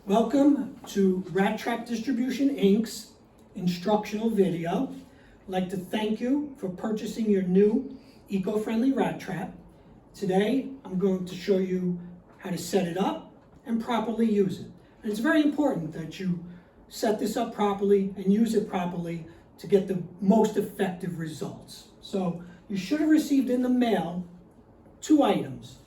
Welcome to Rat Trap Distribution Inc.'s instructional video. I'd like to thank you for purchasing your new eco-friendly rat trap. Today, I'm going to show you how to set it up and properly use it. And it's very important that you set this up properly and use it properly to get the most effective results. So you should have received in the mail 2 items.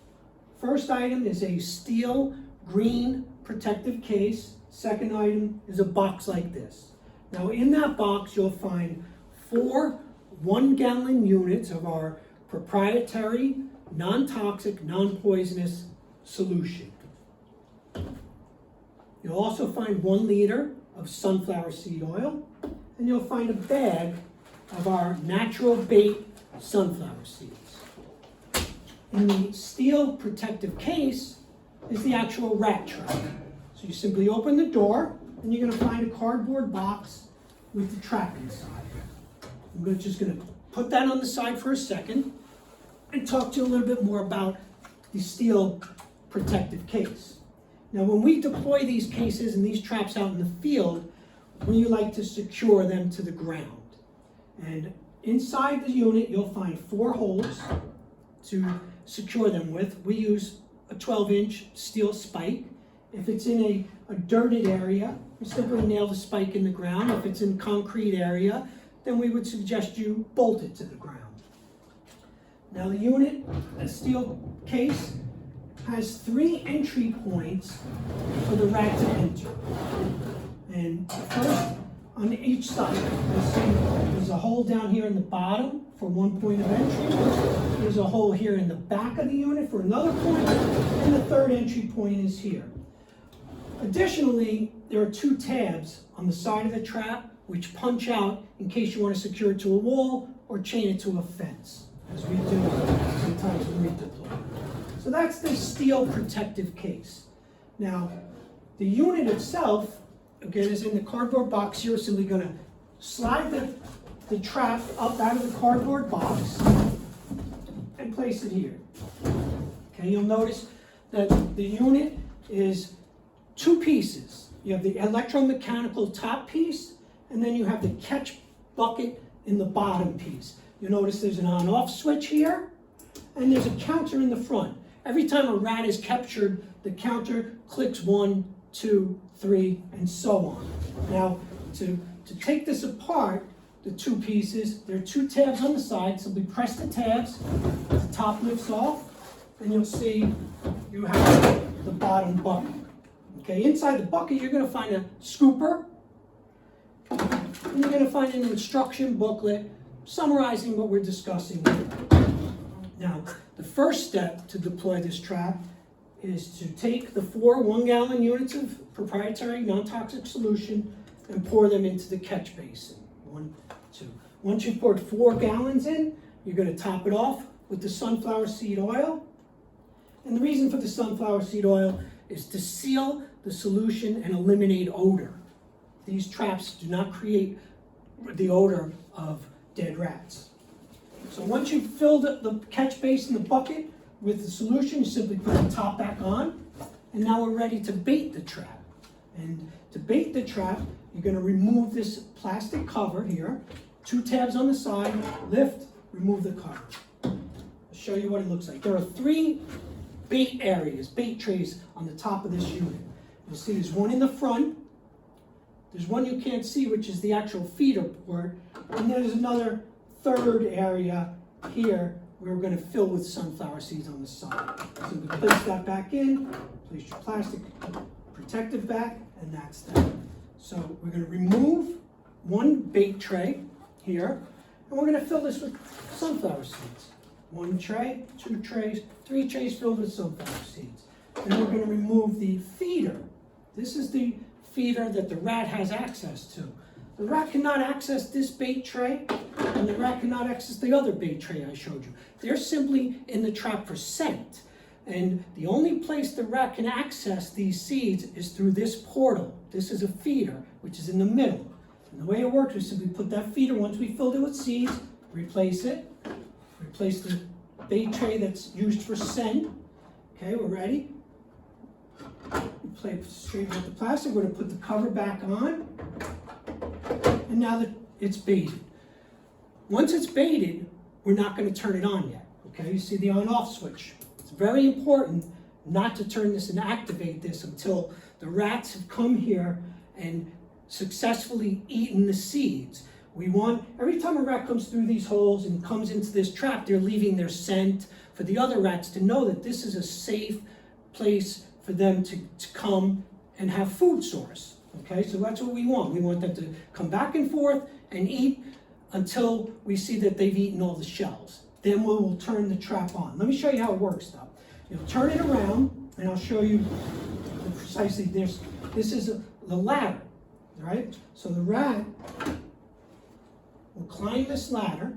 First item is a steel green protective case. Second item is a box like this. Now in that box you'll find 4 1-gallon units of our proprietary, non-toxic, non-poisonous solution. You'll also find 1 liter of sunflower seed oil, and you'll find a bag of our natural bait sunflower seeds. In the steel protective case is the actual rat trap. So you simply open the door and you're going to find a cardboard box with the trap inside. I'm just going to put that on the side for a second and talk to you a little bit more about the steel protective case. Now when we deploy these cases and these traps out in the field, we like to secure them to the ground. And inside the unit you'll find 4 holes to secure them with. We use a 12-inch steel spike. If it's in a dirted area, we simply nail the spike in the ground. If it's in concrete area, then we would suggest you bolt it to the ground. Now the unit, a steel case, has 3 entry points for the rat to enter. And first, on each side, you'll see there's a hole down here in the bottom for 1 point of entry. There's a hole here in the back of the unit for another point, and the 3rd entry point is here. Additionally, there are 2 tabs on the side of the trap which punch out in case you want to secure it to a wall or chain it to a fence, as we do sometimes when we deploy. So that's the steel protective case. Now, the unit itself, again, is in the cardboard box. You're simply going to slide the trap up out of the cardboard box and place it here. Okay, you'll notice that the unit is 2 pieces. You have the electromechanical top piece, and then you have the catch bucket in the bottom piece. You'll notice there's an on-off switch here, and there's a counter in the front. Every time a rat is captured, the counter clicks 1, 2, 3, and so on. Now, to take this apart, the 2 pieces, there are 2 tabs on the side. Simply press the tabs, the top lifts off, and you'll see you have the bottom bucket. Okay, inside the bucket, you're going to find a scooper, and you're going to find an instruction booklet summarizing what we're discussing here. Now, the first step to deploy this trap is to take the 4 1-gallon units of proprietary non-toxic solution and pour them into the catch basin. 1, 2. Once you've poured 4 gallons in, you're going to top it off with the sunflower seed oil. And the reason for the sunflower seed oil is to seal the solution and eliminate odor. These traps do not create the odor of dead rats. So once you've filled the catch basin, the bucket, with the solution, you simply put the top back on, and now we're ready to bait the trap. And to bait the trap, you're going to remove this plastic cover here, 2 tabs on the side, lift, remove the cover. I'll show you what it looks like. There are 3 bait areas, bait trays on the top of this unit. You'll see there's 1 in the front, there's 1 you can't see, which is the actual feeder port, and there's another 3rd area here where we're going to fill with sunflower seeds on the side. So we place that back in, place your plastic protective back, and that's that. So we're going to remove 1 bait tray here, and we're going to fill this with sunflower seeds. 1 tray, 2 trays, 3 trays filled with sunflower seeds. Then we're going to remove the feeder. This is the feeder that the rat has access to. The rat cannot access this bait tray, and the rat cannot access the other bait tray I showed you. They're simply in the trap for scent. And the only place the rat can access these seeds is through this portal. This is a feeder, which is in the middle. And the way it works is simply put that feeder, once we filled it with seeds, replace it, replace the bait tray that's used for scent. Okay, we're ready. straighten out the plastic. We're going to put the cover back on. And now that it's baited. Once it's baited, we're not going to turn it on yet. Okay, you see the on-off switch. It's very important not to turn this and activate this until the rats have come here and successfully eaten the seeds. We want, every time a rat comes through these holes and comes into this trap, they're leaving their scent for the other rats to know that this is a safe place for them to come and have food source. Okay, so that's what we want. We want them to come back and forth and eat until we see that they've eaten all the shells. Then we'll turn the trap on. Let me show you how it works though. You'll turn it around and I'll show you precisely this. This is the ladder, right? So the rat will climb this ladder,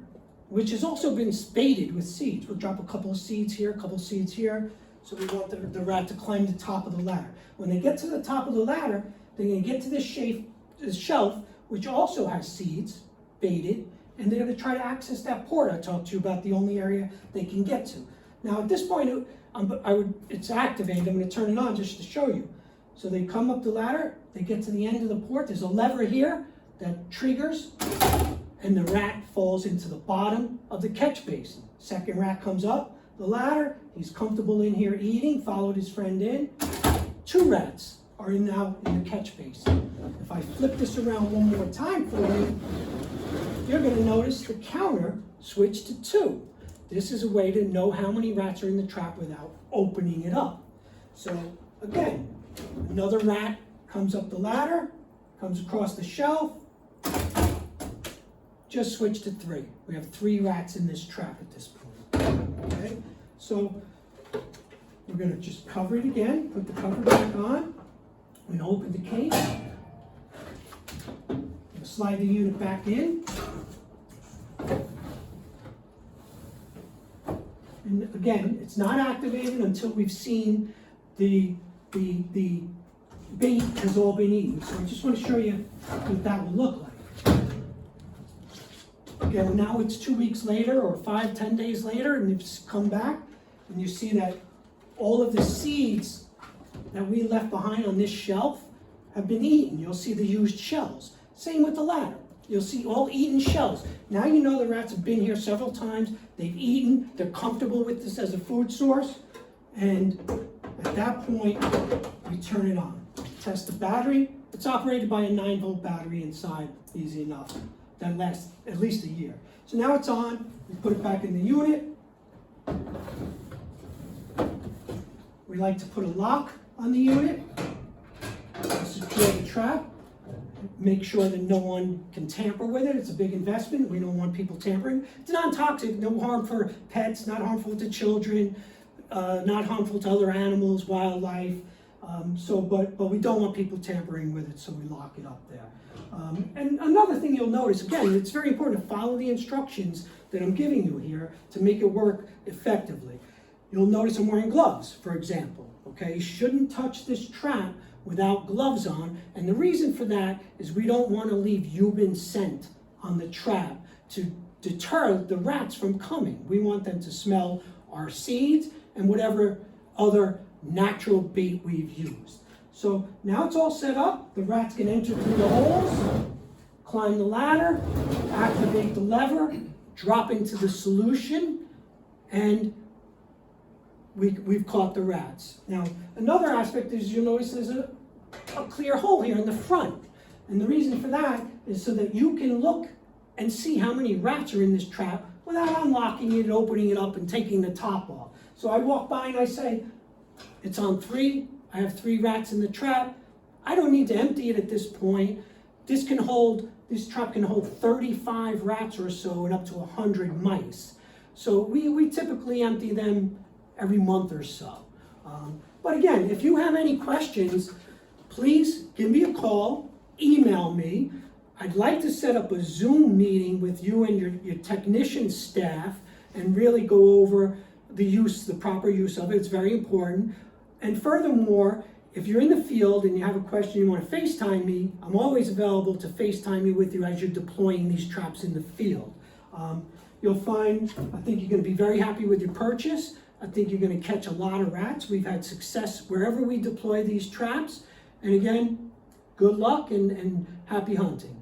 which has also been baited with seeds. We'll drop a couple of seeds here, a couple of seeds here. So we want the rat to climb the top of the ladder. When they get to the top of the ladder, they're going to get to this shelf, which also has seeds, baited, and they're going to try to access that port I talked to you about, the only area they can get to. Now at this point, it's activated. I'm going to turn it on just to show you. So they come up the ladder, they get to the end of the port. There's a lever here that triggers, and the rat falls into the bottom of the catch basin. Second rat comes up the ladder. He's comfortable in here eating, followed his friend in. 2 rats are now in the catch basin. If I flip this around one more time for you, you're going to notice the counter switched to 2. This is a way to know how many rats are in the trap without opening it up. So again, another rat comes up the ladder, comes across the shelf, just switch to 3. We have 3 rats in this trap at this point. Okay, so we're going to just cover it again, put the cover back on. We're going to open the case. Slide the unit back in. And again, it's not activated until we've seen the bait has all been eaten. So I just want to show you what that will look like. Again, now it's 2 weeks later or 5-10 days later, and you've come back and you see that all of the seeds that we left behind on this shelf have been eaten. You'll see the used shells. Same with the ladder. You'll see all eaten shells. Now you know the rats have been here several times. They've eaten. They're comfortable with this as a food source. And at that point, we turn it on. Test the battery. It's operated by a 9-volt battery inside. Easy enough. That lasts at least a year. So now it's on. We put it back in the unit. We like to put a lock on the unit to secure the trap. Make sure that no one can tamper with it. It's a big investment. We don't want people tampering. It's non-toxic, no harm for pets, not harmful to children, not harmful to other animals, wildlife. But we don't want people tampering with it, so we lock it up there. And another thing you'll notice, again, it's very important to follow the instructions that I'm giving you here to make it work effectively. You'll notice I'm wearing gloves, for example. Okay, you shouldn't touch this trap without gloves on, and the reason for that is we don't want to leave human scent on the trap to deter the rats from coming. We want them to smell our seeds and whatever other natural bait we've used. So now it's all set up. The rats can enter through the holes, climb the ladder, activate the lever, drop into the solution, and we've caught the rats. Now, another aspect is you'll notice there's a clear hole here in the front. And the reason for that is so that you can look and see how many rats are in this trap without unlocking it, opening it up, and taking the top off. So I walk by and I say, it's on 3. I have 3 rats in the trap. I don't need to empty it at this point. This trap can hold 35 rats or so and up to 100 mice. So we typically empty them every month or so. But again, if you have any questions, please give me a call, email me. I'd like to set up a Zoom meeting with you and your technician staff and really go over the proper use of it. It's very important. And furthermore, if you're in the field and you have a question, you want to FaceTime me, I'm always available to FaceTime me with you as you're deploying these traps in the field. You'll find, I think you're going to be very happy with your purchase. I think you're going to catch a lot of rats. We've had success wherever we deploy these traps. And again, good luck and happy hunting.